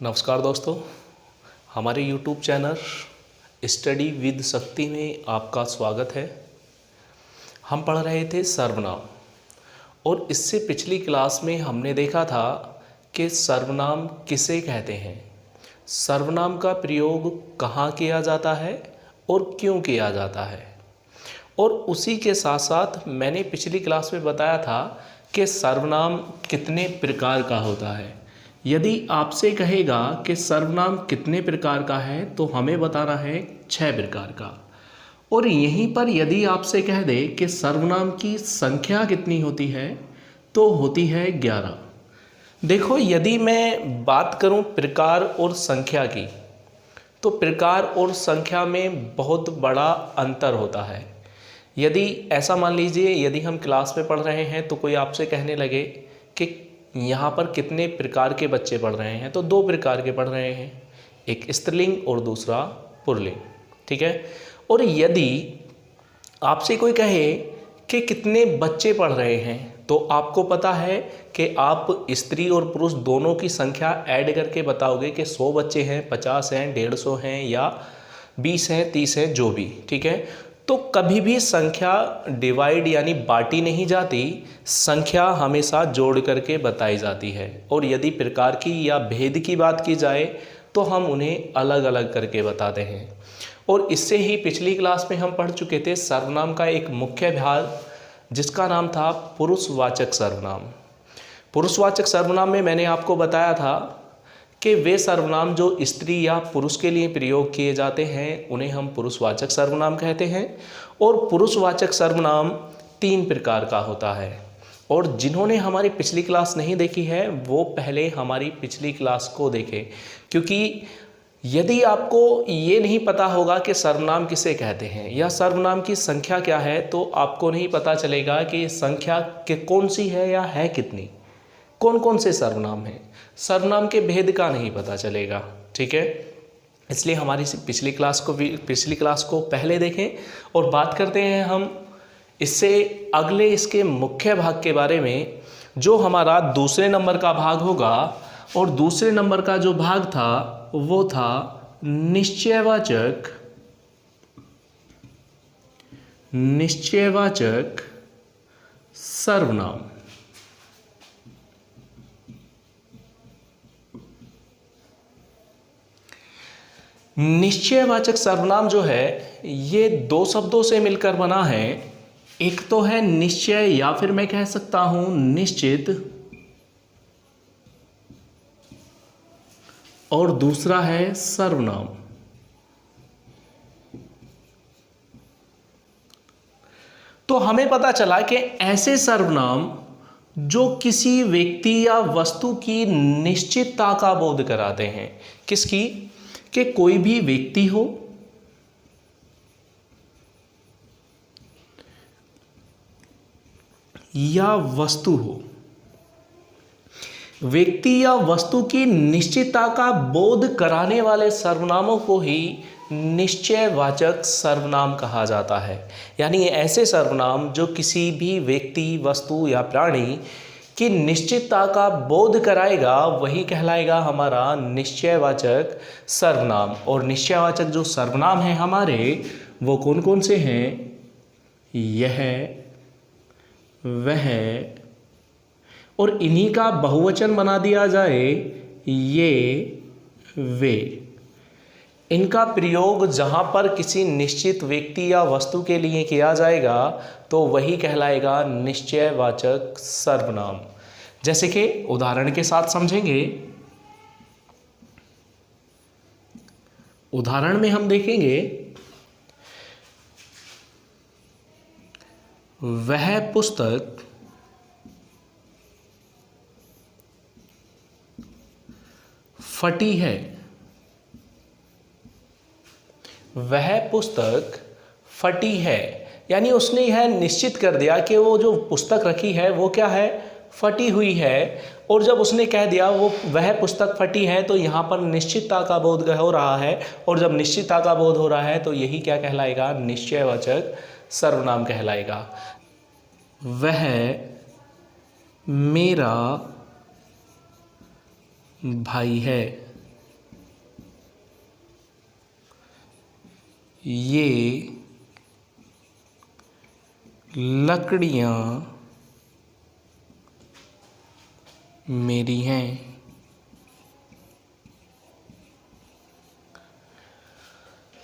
नमस्कार दोस्तों, हमारे YouTube चैनल स्टडी विद शक्ति में आपका स्वागत है। हम पढ़ रहे थे सर्वनाम और इससे पिछली क्लास में हमने देखा था कि सर्वनाम किसे कहते हैं, सर्वनाम का प्रयोग कहाँ किया जाता है और क्यों किया जाता है। और उसी के साथ साथ मैंने पिछली क्लास में बताया था कि सर्वनाम कितने प्रकार का होता है। यदि आपसे कहेगा कि सर्वनाम कितने प्रकार का है तो हमें बताना है 6 प्रकार का। और यहीं पर यदि आपसे कह दे कि सर्वनाम की संख्या कितनी होती है तो होती है 11। देखो, यदि मैं बात करूं प्रकार और संख्या की तो प्रकार और संख्या में बहुत बड़ा अंतर होता है। यदि ऐसा मान लीजिए, यदि हम क्लास में पढ़ रहे हैं तो कोई आपसे कहने लगे कि यहाँ पर कितने प्रकार के बच्चे पढ़ रहे हैं, तो 2 प्रकार के पढ़ रहे हैं, एक स्त्रीलिंग और दूसरा पुल्लिंग, ठीक है। और यदि आपसे कोई कहे कि कितने बच्चे पढ़ रहे हैं तो आपको पता है कि आप स्त्री और पुरुष दोनों की संख्या ऐड करके बताओगे कि 100 बच्चे हैं, 50 हैं, 150 हैं या 20 हैं, 30 हैं, जो भी, ठीक है। तो कभी भी संख्या डिवाइड यानी बांटी नहीं जाती, संख्या हमेशा जोड़ करके बताई जाती है। और यदि प्रकार की या भेद की बात की जाए तो हम उन्हें अलग अलग करके बताते हैं। और इससे ही पिछली क्लास में हम पढ़ चुके थे सर्वनाम का एक मुख्य भाग जिसका नाम था पुरुषवाचक सर्वनाम। पुरुषवाचक सर्वनाम में मैंने आपको बताया था कि वे सर्वनाम जो स्त्री या पुरुष के लिए प्रयोग किए जाते हैं उन्हें हम पुरुषवाचक सर्वनाम कहते हैं। और पुरुषवाचक सर्वनाम 3 प्रकार का होता है। और जिन्होंने हमारी पिछली क्लास नहीं देखी है वो पहले हमारी पिछली क्लास को देखें, क्योंकि यदि आपको ये नहीं पता होगा कि सर्वनाम किसे कहते हैं या सर्वनाम की संख्या क्या है तो आपको नहीं पता चलेगा कि संख्या के कौन सी है या है कितनी, कौन कौन से सर्वनाम हैं, सर्वनाम के भेद का नहीं पता चलेगा, ठीक है। इसलिए हमारी पिछली क्लास को पहले देखें। और बात करते हैं हम इससे अगले इसके मुख्य भाग के बारे में, जो हमारा दूसरे नंबर का भाग होगा। और दूसरे नंबर का जो भाग था वो था निश्चयवाचक सर्वनाम। निश्चयवाचक सर्वनाम जो है ये 2 शब्दों से मिलकर बना है। एक तो है निश्चय या फिर मैं कह सकता हूं निश्चित, और दूसरा है सर्वनाम। तो हमें पता चला कि ऐसे सर्वनाम जो किसी व्यक्ति या वस्तु की निश्चितता का बोध कराते हैं। किसकी? कि कोई भी व्यक्ति हो या वस्तु हो, व्यक्ति या वस्तु की निश्चितता का बोध कराने वाले सर्वनामों को ही निश्चयवाचक सर्वनाम कहा जाता है। यानी ऐसे सर्वनाम जो किसी भी व्यक्ति, वस्तु या प्राणी की निश्चितता का बोध कराएगा वही कहलाएगा हमारा निश्चयवाचक सर्वनाम। और निश्चयवाचक जो सर्वनाम हैं हमारे वो कौन कौन से हैं? यह, वह, और इन्हीं का बहुवचन बना दिया जाए ये, वे। इनका प्रयोग जहाँ पर किसी निश्चित व्यक्ति या वस्तु के लिए किया जाएगा तो वही कहलाएगा निश्चयवाचक सर्वनाम। जैसे कि उदाहरण के साथ समझेंगे। उदाहरण में हम देखेंगे, वह पुस्तक फटी है। वह पुस्तक फटी है, यानी उसने यह निश्चित कर दिया कि वो जो पुस्तक रखी है वो क्या है? फटी हुई है। और जब उसने कह दिया वह पुस्तक फटी है तो यहाँ पर निश्चितता का बोध हो रहा है। और जब निश्चितता का बोध हो रहा है तो यही क्या कहलाएगा? निश्चयवाचक सर्वनाम कहलाएगा। वह मेरा भाई है। ये लकड़ियाँ मेरी हैं।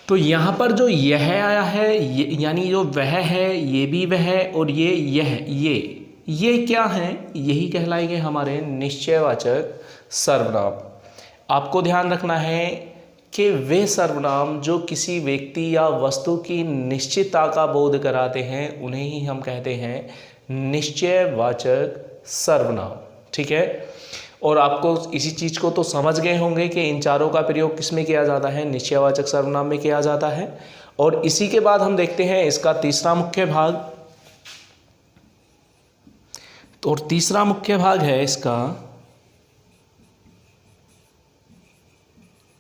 तो यहाँ पर जो यह आया है, यानी जो वह है, ये भी वह, और ये यह, ये क्या है? यही कहलाएंगे हमारे निश्चयवाचक सर्वनाम। आपको ध्यान रखना है कि वे सर्वनाम जो किसी व्यक्ति या वस्तु की निश्चितता का बोध कराते हैं उन्हें ही हम कहते हैं निश्चयवाचक सर्वनाम। ठीक है, और आपको इसी चीज़ को तो समझ गए होंगे कि इन चारों का प्रयोग किस में किया जाता है? निश्चयवाचक सर्वनाम में किया जाता है। और इसी के बाद हम देखते हैं इसका तीसरा मुख्य भाग। तो और तीसरा मुख्य भाग है इसका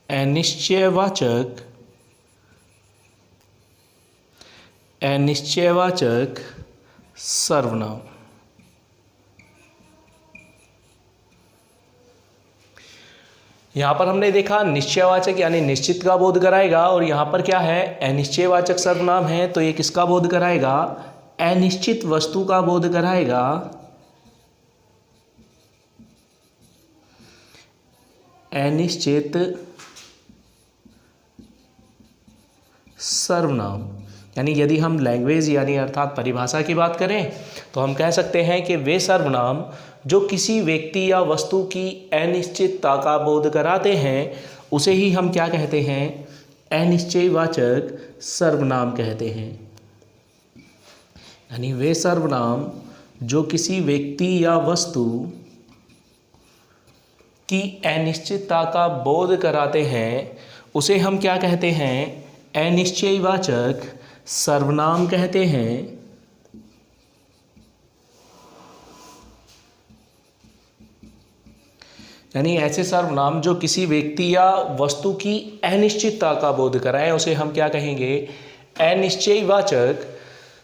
अनिश्चयवाचक सर्वनाम। यहाँ पर हमने देखा निश्चयवाचक यानी निश्चित का बोध कराएगा, और यहाँ पर क्या है? अनिश्चयवाचक सर्वनाम है, तो ये किसका बोध कराएगा? अनिश्चित वस्तु का बोध कराएगा। अनिश्चित सर्वनाम, यानी यदि हम लैंग्वेज यानी अर्थात परिभाषा की बात करें तो हम कह सकते हैं कि वे सर्वनाम जो किसी व्यक्ति या वस्तु की अनिश्चितता का बोध कराते हैं उसे ही हम क्या कहते हैं? अनिश्चयवाचक सर्वनाम कहते हैं। यानी वे सर्वनाम जो किसी व्यक्ति या वस्तु की अनिश्चितता का बोध कराते हैं उसे हम क्या कहते हैं? अनिश्चयवाचक सर्वनाम कहते हैं। यानी ऐसे सर्वनाम जो किसी व्यक्ति या वस्तु की अनिश्चितता का बोध कराएं उसे हम क्या कहेंगे? अनिश्चयवाचक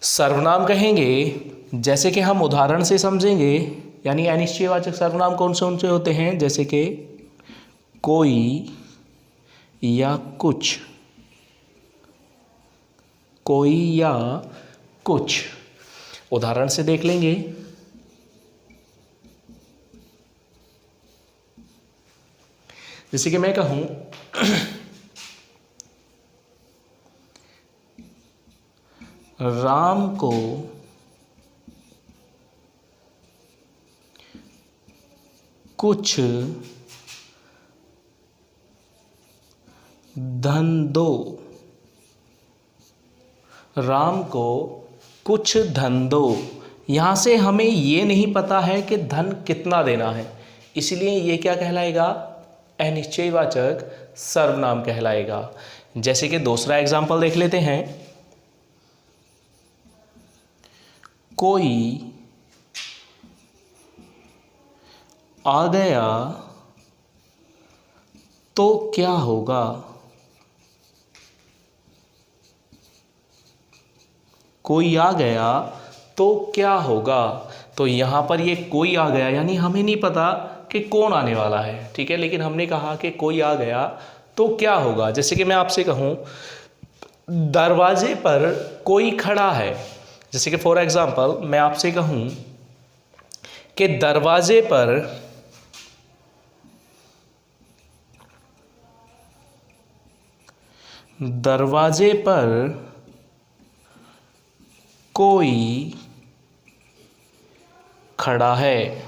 सर्वनाम कहेंगे। जैसे कि हम उदाहरण से समझेंगे, यानी अनिश्चयवाचक सर्वनाम कौन से होते हैं? जैसे कि कोई या कुछ, कोई या कुछ। उदाहरण से देख लेंगे। जैसे कि मैं कहूं राम को कुछ धन दो। राम को कुछ धन दो। यहाँ से हमें ये नहीं पता है कि धन कितना देना है, इसलिए ये क्या कहलाएगा? अनिश्चयवाचक सर्वनाम कहलाएगा। जैसे कि दूसरा एग्जाम्पल देख लेते हैं। कोई आ गया तो क्या होगा? कोई आ गया तो क्या होगा? तो यहाँ पर ये कोई आ गया, यानी हमें नहीं पता कि कौन आने वाला है, ठीक है, लेकिन हमने कहा कि कोई आ गया तो क्या होगा। जैसे कि मैं आपसे कहूँ दरवाजे पर कोई खड़ा है। जैसे कि फॉर एग्जांपल मैं आपसे कहूँ कि दरवाजे पर कोई खड़ा है।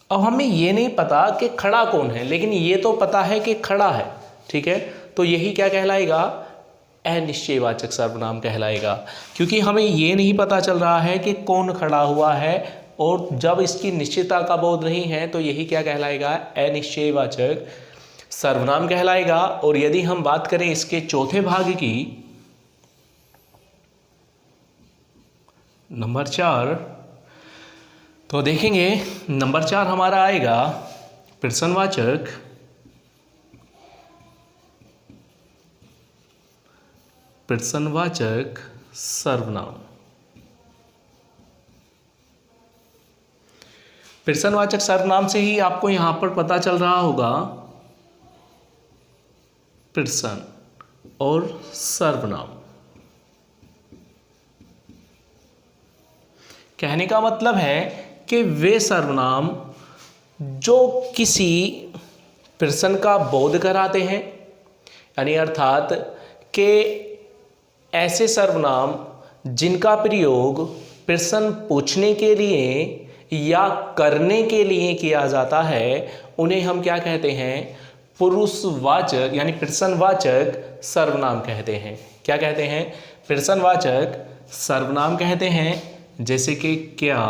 अब हमें ये नहीं पता कि खड़ा कौन है, लेकिन ये तो पता है कि खड़ा है, ठीक है, तो यही क्या कहलाएगा? अनिश्चयवाचक सर्वनाम कहलाएगा, क्योंकि हमें ये नहीं पता चल रहा है कि कौन खड़ा हुआ है, और जब इसकी निश्चितता का बोध नहीं है तो यही क्या कहलाएगा? अनिश्चयवाचक सर्वनाम कहलाएगा। और यदि हम बात करें इसके चौथे भाग की, नंबर 4, तो देखेंगे नंबर 4 हमारा आएगा प्रश्नवाचक सर्वनाम। प्रश्नवाचक सर्वनाम से ही आपको यहां पर पता चल रहा होगा प्रश्न, और सर्वनाम। कहने का मतलब है कि वे सर्वनाम जो किसी पर्सन का बोध कराते हैं, यानी अर्थात कि ऐसे सर्वनाम जिनका प्रयोग पर्सन पूछने के लिए या करने के लिए किया जाता है, उन्हें हम क्या कहते हैं? पुरुषवाचक यानी पर्सनवाचक सर्वनाम कहते हैं। क्या कहते हैं? पर्सनवाचक सर्वनाम कहते हैं। जैसे कि क्या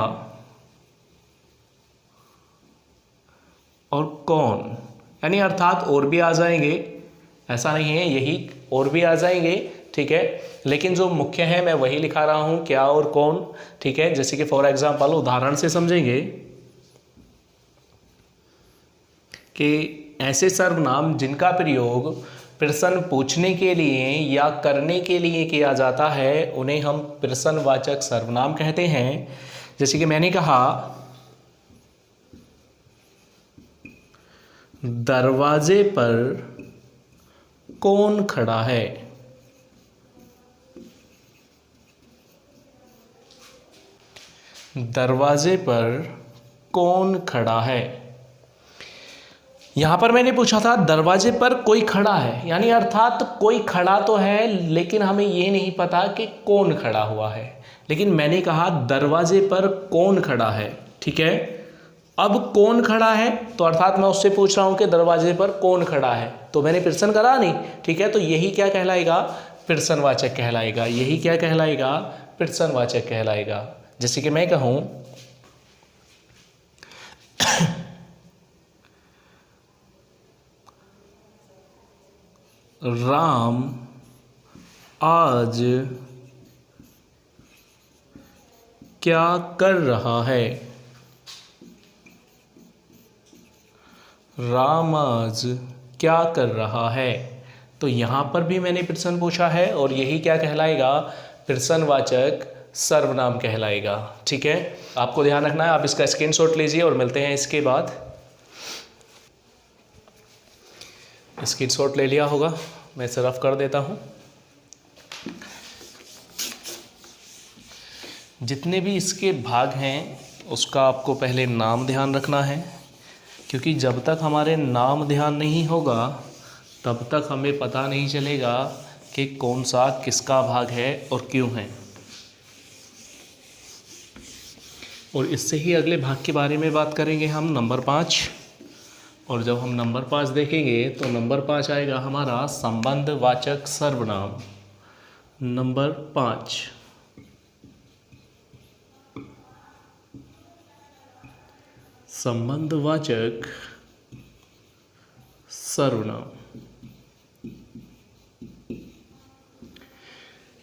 और कौन, यानी अर्थात और भी आ जाएंगे, ऐसा नहीं है, यही और भी आ जाएंगे, ठीक है, लेकिन जो मुख्य है मैं वही लिखा रहा हूं, क्या और कौन, ठीक है। जैसे कि फॉर एग्जांपल उदाहरण से समझेंगे कि ऐसे सर्वनाम जिनका प्रयोग प्रश्न पूछने के लिए या करने के लिए किया जाता है, उन्हें हम प्रश्नवाचक सर्वनाम कहते हैं। जैसे कि मैंने कहा दरवाजे पर कौन खड़ा है। दरवाजे पर कौन खड़ा है। यहां पर मैंने पूछा था दरवाजे पर कोई खड़ा है, यानी अर्थात कोई खड़ा तो है लेकिन हमें ये नहीं पता कि कौन खड़ा हुआ है। लेकिन मैंने कहा दरवाजे पर कौन खड़ा है, ठीक है। अब कौन खड़ा है तो अर्थात मैं उससे पूछ रहा हूं कि दरवाजे पर कौन खड़ा है, तो मैंने प्रश्न करा नहीं, ठीक है। तो यही क्या कहलाएगा? प्रश्नवाचक कहलाएगा। यही क्या कहलाएगा? प्रश्नवाचक कहलाएगा। जैसे कि मैं कहूं राम आज क्या कर रहा है। राम आज क्या कर रहा है। तो यहाँ पर भी मैंने प्रश्न पूछा है और यही क्या कहलाएगा? प्रश्नवाचक सर्वनाम कहलाएगा, ठीक है। आपको ध्यान रखना है, आप इसका स्क्रीनशॉट लीजिए और मिलते हैं इसके बाद। स्क्रीनशॉट ले लिया होगा, मैं इसे रफ कर देता हूँ। जितने भी इसके भाग हैं उसका आपको पहले नाम ध्यान रखना है, क्योंकि जब तक हमारे नाम ध्यान नहीं होगा तब तक हमें पता नहीं चलेगा कि कौन सा किसका भाग है और क्यों है। और इससे ही अगले भाग के बारे में बात करेंगे हम, नंबर 5। और जब हम नंबर 5 देखेंगे तो नंबर 5 आएगा हमारा संबंधवाचक सर्वनाम। नंबर 5 संबंधवाचक सर्वनाम।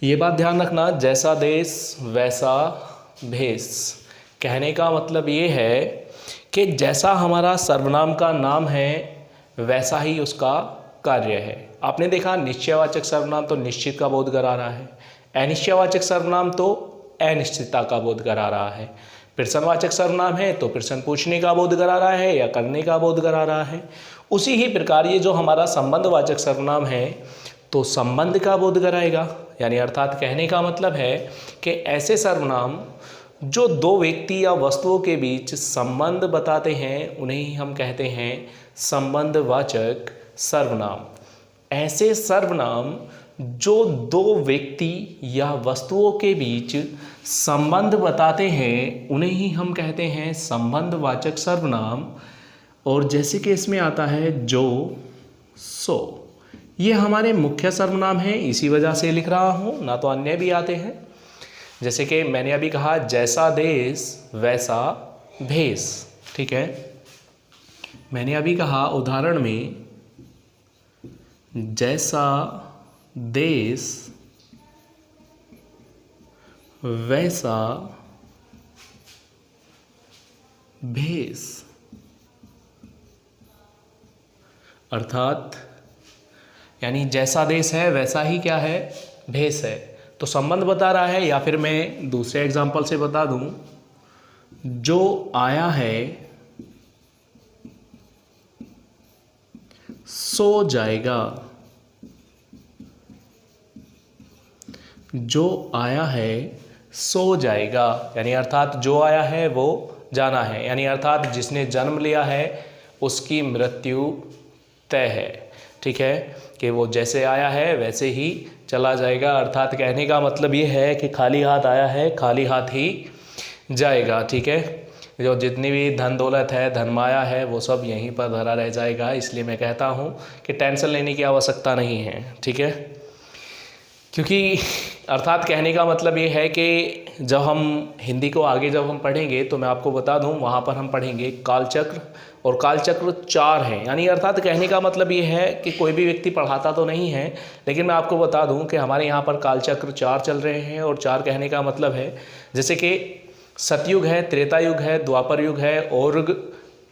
ये बात ध्यान रखना, जैसा देश वैसा भेष। कहने का मतलब ये है कि जैसा हमारा सर्वनाम का नाम है वैसा ही उसका कार्य है। आपने देखा निश्चयवाचक सर्वनाम तो निश्चित का बोध करा रहा है, अनिश्चयवाचक सर्वनाम तो अनिश्चितता का बोध करा रहा है, प्रश्नवाचक सर्वनाम है तो प्रश्न पूछने का बोध करा रहा है या करने का बोध करा रहा है। उसी ही प्रकार ये जो हमारा संबंधवाचक सर्वनाम है तो संबंध का बोध कराएगा, यानी अर्थात कहने का मतलब है कि ऐसे सर्वनाम जो दो व्यक्ति या वस्तुओं के बीच संबंध बताते हैं उन्हें ही हम कहते हैं संबंधवाचक सर्वनाम। ऐसे सर्वनाम जो दो व्यक्ति या वस्तुओं के बीच संबंध बताते हैं उन्हें ही हम कहते हैं संबंधवाचक सर्वनाम। और जैसे कि इसमें आता है जो, सो, ये हमारे मुख्य सर्वनाम हैं, इसी वजह से लिख रहा हूँ, ना तो अन्य भी आते हैं। जैसे कि मैंने अभी कहा जैसा देश वैसा भेष, ठीक है। मैंने अभी कहा उदाहरण में जैसा देश वैसा भेष, अर्थात यानी जैसा देश है वैसा ही क्या है? भेष है। तो संबंध बता रहा है, या फिर मैं दूसरे एग्जाम्पल से बता दूं, जो आया है सो जाएगा। जो आया है सो जाएगा, यानी अर्थात जो आया है वो जाना है, यानी अर्थात जिसने जन्म लिया है उसकी मृत्यु तय है। ठीक है, कि वो जैसे आया है वैसे ही चला जाएगा। अर्थात कहने का मतलब ये है कि खाली हाथ आया है खाली हाथ ही जाएगा। ठीक है, जो जितनी भी धन दौलत है, धन माया है, वो सब यहीं पर धरा रह जाएगा। इसलिए मैं कहता हूँ कि टेंशन लेने की आवश्यकता नहीं है। ठीक है, क्योंकि अर्थात कहने का मतलब ये है कि जब हम हिंदी को आगे जब हम पढ़ेंगे तो मैं आपको बता दूं, वहाँ पर हम पढ़ेंगे कालचक्र, और कालचक्र 4 हैं। यानी अर्थात कहने का मतलब ये है कि कोई भी व्यक्ति पढ़ाता तो नहीं है, लेकिन मैं आपको बता दूं कि हमारे यहाँ पर कालचक्र 4 चल रहे हैं। और 4 कहने का मतलब है जैसे कि सतयुग है, त्रेता युग है, द्वापर युग है और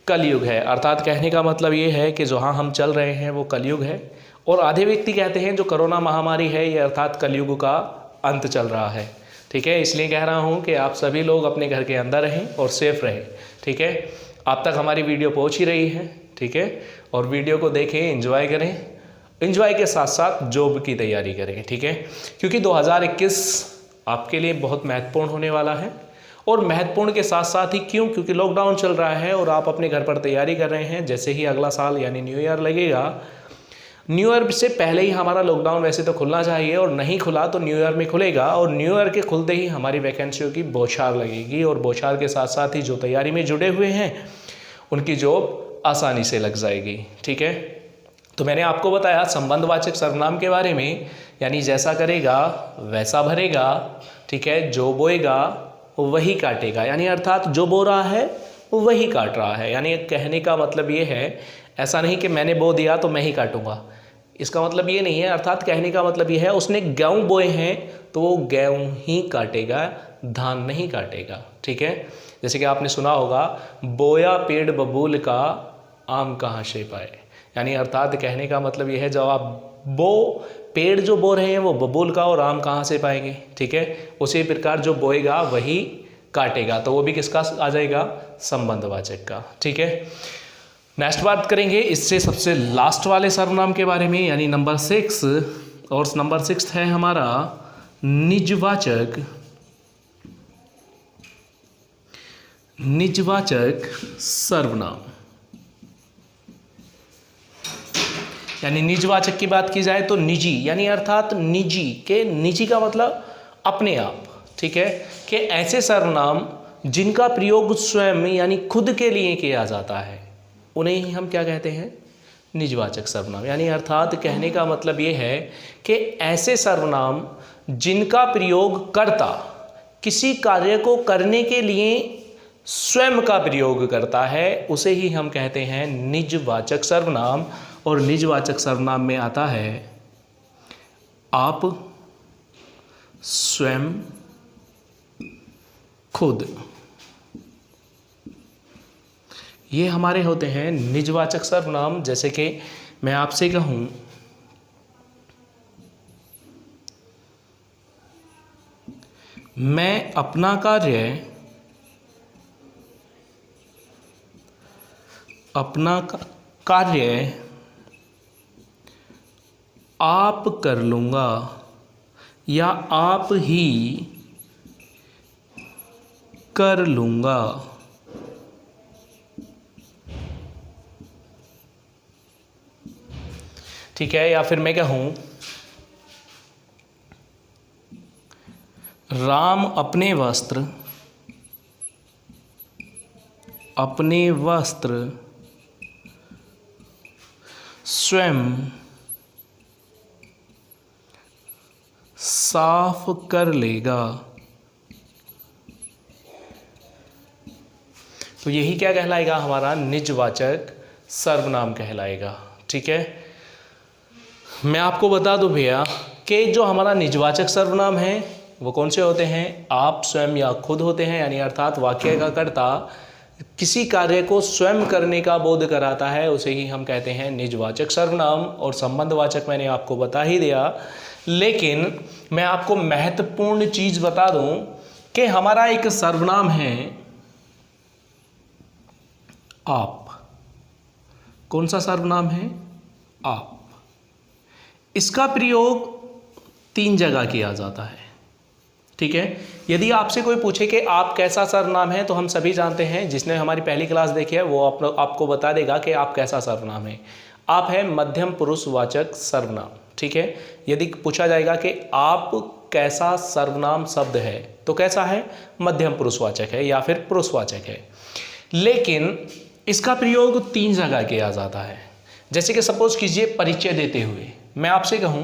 कलयुग है। अर्थात कहने का मतलब ये है कि जहाँ हम चल रहे हैं वो कलयुग है, और आधे व्यक्ति कहते हैं जो कोरोना महामारी है ये अर्थात कलयुग का अंत चल रहा है। ठीक है, इसलिए कह रहा हूँ कि आप सभी लोग अपने घर के अंदर रहें और सेफ रहें। ठीक है, आप तक हमारी वीडियो पहुँच ही रही है। ठीक है, और वीडियो को देखें, एंजॉय करें, एंजॉय के साथ साथ जॉब की तैयारी करें। ठीक है, क्योंकि 2021 आपके लिए बहुत महत्वपूर्ण होने वाला है। और महत्वपूर्ण के साथ साथ ही क्यों, क्योंकि लॉकडाउन चल रहा है और आप अपने घर पर तैयारी कर रहे हैं। जैसे ही अगला साल यानी न्यू ईयर लगेगा, न्यू ईयर से पहले ही हमारा लॉकडाउन वैसे तो खुलना चाहिए, और नहीं खुला तो न्यू ईयर में खुलेगा, और न्यू ईयर के खुलते ही हमारी वैकेंसियों की बौछार लगेगी, और बौछार के साथ साथ ही जो तैयारी में जुड़े हुए हैं उनकी जॉब आसानी से लग जाएगी। ठीक है, तो मैंने आपको बताया संबंधवाचक सर्वनाम के बारे में, यानी जैसा करेगा वैसा भरेगा। ठीक है, जो बोएगा वही काटेगा, यानी अर्थात जो बो रहा है वही काट रहा है। यानी कहने का मतलब ये है, ऐसा नहीं कि मैंने बो दिया तो मैं ही काटूंगा, इसका मतलब ये नहीं है। अर्थात कहने का मतलब ये है उसने गेहूँ बोए हैं तो वो गेहूँ ही काटेगा, धान नहीं काटेगा। ठीक है, जैसे कि आपने सुना होगा, बोया पेड़ बबूल का आम कहाँ से पाए। यानी अर्थात कहने का मतलब ये है, जब आप पेड़ जो बो रहे हैं वो बबूल का, और आम कहाँ से पाएंगे। ठीक है, उसी प्रकार जो बोएगा वही काटेगा, तो वो भी किसका आ जाएगा, संबंधवाचक का। ठीक है, नेक्स्ट बात करेंगे इससे सबसे लास्ट वाले सर्वनाम के बारे में, यानी नंबर 6, और नंबर 6 है हमारा निजवाचक सर्वनाम। यानी निजवाचक की बात की जाए तो निजी, यानी अर्थात निजी का मतलब अपने आप। ठीक है, कि ऐसे सर्वनाम जिनका प्रयोग स्वयं यानी खुद के लिए किया जाता है उन्हें ही हम क्या कहते हैं, निजवाचक सर्वनाम। यानी अर्थात कहने का मतलब ये है कि ऐसे सर्वनाम जिनका प्रयोग कर्ता किसी कार्य को करने के लिए स्वयं का प्रयोग करता है उसे ही हम कहते हैं निजवाचक सर्वनाम। और निजवाचक सर्वनाम में आता है आप, स्वयं, खुद, ये हमारे होते हैं निजवाचक सर्वनाम। जैसे कि मैं आपसे कहूं, मैं अपना कार्य आप कर लूँगा, या आप ही कर लूँगा। ठीक है, या फिर मैं कहूँ, राम अपने वस्त्र स्वयं साफ कर लेगा। तो यही क्या कहलाएगा, हमारा निजवाचक सर्वनाम कहलाएगा। ठीक है, मैं आपको बता दूं भैया कि जो हमारा निजवाचक सर्वनाम है वो कौन से होते हैं, आप, स्वयं या खुद होते हैं। यानी अर्थात वाक्य का कर्ता किसी कार्य को स्वयं करने का बोध कराता है उसे ही हम कहते हैं निजवाचक सर्वनाम। और संबंधवाचक मैंने आपको बता ही दिया, लेकिन मैं आपको महत्वपूर्ण चीज बता दूं कि हमारा एक सर्वनाम है आप। कौन सा सर्वनाम है, आप। इसका प्रयोग 3 जगह किया जाता है। ठीक है। यदि आपसे कोई पूछे कि आप कैसा सर्वनाम है, तो हम सभी जानते हैं, जिसने हमारी पहली क्लास देखी है वो आपको बता देगा कि आप कैसा सर्वनाम है। आप है मध्यम पुरुषवाचक सर्वनाम, ठीक है। यदि पूछा जाएगा कि आप कैसा सर्वनाम शब्द है, तो कैसा है, मध्यम पुरुषवाचक है या फिर पुरुषवाचक है। लेकिन इसका प्रयोग 3 जगह किया जाता है। जैसे कि सपोज कीजिए परिचय देते हुए मैं आपसे कहूं,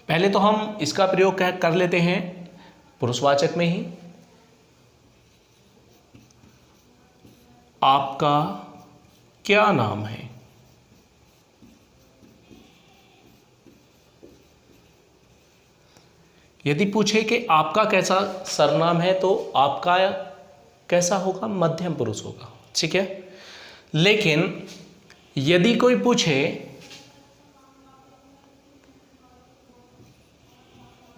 पहले तो हम इसका प्रयोग कर लेते हैं पुरुषवाचक में ही। आपका क्या नाम है? यदि पूछे कि आपका कैसा सर्वनाम है, तो आपका कैसा होगा, मध्यम पुरुष होगा, ठीक है। लेकिन यदि कोई पूछे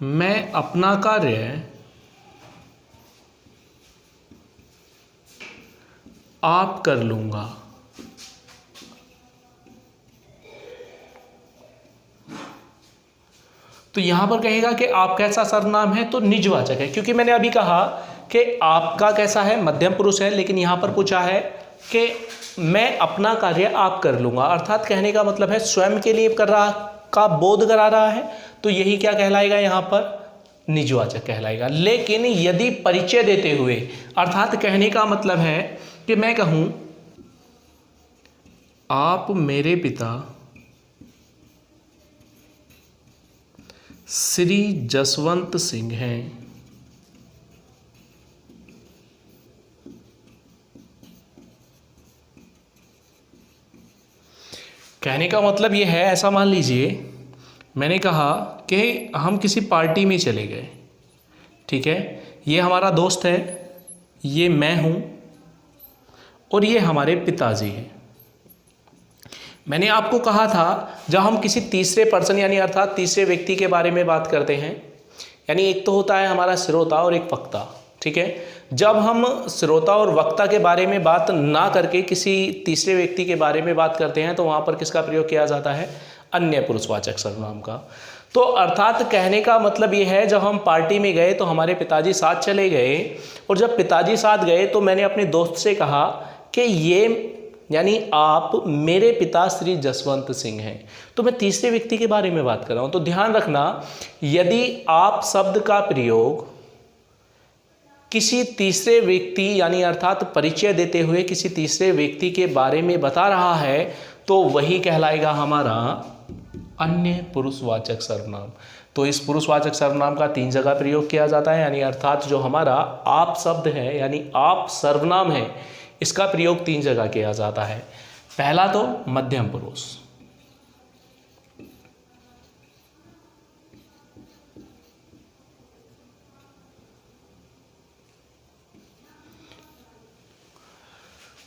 मैं अपना कार्य आप कर लूंगा, तो यहां पर कहेगा कि आप कैसा सर्वनाम है, तो निजवाचक है, क्योंकि मैंने अभी कहा कि आपका कैसा है, मध्यम पुरुष है, लेकिन यहां पर पूछा है कि मैं अपना कार्य आप कर लूंगा, अर्थात कहने का मतलब है स्वयं के लिए कर रहा का बोध करा रहा है, तो यही क्या कहलाएगा, यहां पर निजवाचक कहलाएगा। लेकिन यदि परिचय देते हुए, अर्थात कहने का मतलब है कि मैं कहूं आप मेरे पिता श्री जसवंत सिंह हैं, कहने का मतलब ये है, ऐसा मान लीजिए मैंने कहा कि हम किसी पार्टी में चले गए, ठीक है, ये हमारा दोस्त है, ये मैं हूँ और ये हमारे पिताजी हैं। मैंने आपको कहा था जब हम किसी तीसरे पर्सन यानी अर्थात तीसरे व्यक्ति के बारे में बात करते हैं, यानी एक तो होता है हमारा श्रोता और एक वक्ता, ठीक है। जब हम श्रोता और वक्ता के बारे में बात ना करके किसी तीसरे व्यक्ति के बारे में बात करते हैं, तो वहाँ पर किसका प्रयोग किया जाता है, अन्य पुरुषवाचक सर्वनाम का। तो अर्थात कहने का मतलब ये है, जब हम पार्टी में गए तो हमारे पिताजी साथ चले गए, और जब पिताजी साथ गए तो मैंने अपने दोस्त से कहा कि ये यानी आप मेरे पिता श्री जसवंत सिंह हैं, तो मैं तीसरे व्यक्ति के बारे में बात कर रहा हूँ। तो ध्यान रखना, यदि आप शब्द का प्रयोग किसी तीसरे व्यक्ति यानी अर्थात परिचय देते हुए किसी तीसरे व्यक्ति के बारे में बता रहा है, तो वही कहलाएगा हमारा अन्य पुरुषवाचक सर्वनाम। तो इस पुरुषवाचक सर्वनाम का 3 जगह प्रयोग किया जाता है, यानी अर्थात जो हमारा आप शब्द है यानी आप सर्वनाम है, इसका प्रयोग 3 जगह किया जाता है। पहला तो मध्यम पुरुष,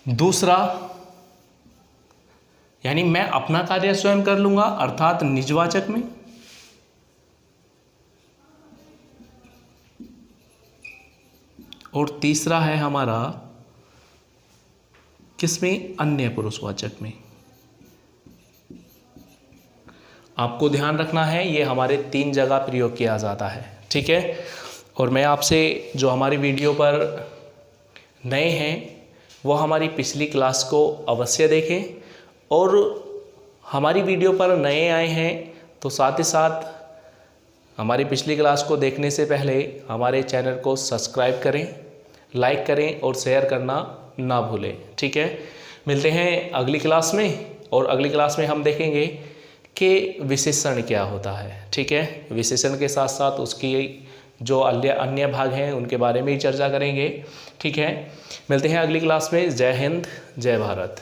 दूसरा यानी मैं अपना कार्य स्वयं कर लूंगा अर्थात निजवाचक में, और तीसरा है हमारा किसमें, अन्य पुरुषवाचक में। आपको ध्यान रखना है, ये हमारे 3 जगह प्रयोग किया जाता है, ठीक है। और मैं आपसे, जो हमारी वीडियो पर नए हैं वो हमारी पिछली क्लास को अवश्य देखें, और हमारी वीडियो पर नए आए हैं तो साथ ही साथ हमारी पिछली क्लास को देखने से पहले हमारे चैनल को सब्सक्राइब करें, लाइक करें और शेयर करना ना भूलें, ठीक है। मिलते हैं अगली क्लास में, और अगली क्लास में हम देखेंगे कि विशेषण क्या होता है, ठीक है। विशेषण के साथ साथ उसकी जो अन्य भाग हैं उनके बारे में ही चर्चा करेंगे, ठीक है। मिलते हैं अगली क्लास में। जय हिंद, जय भारत।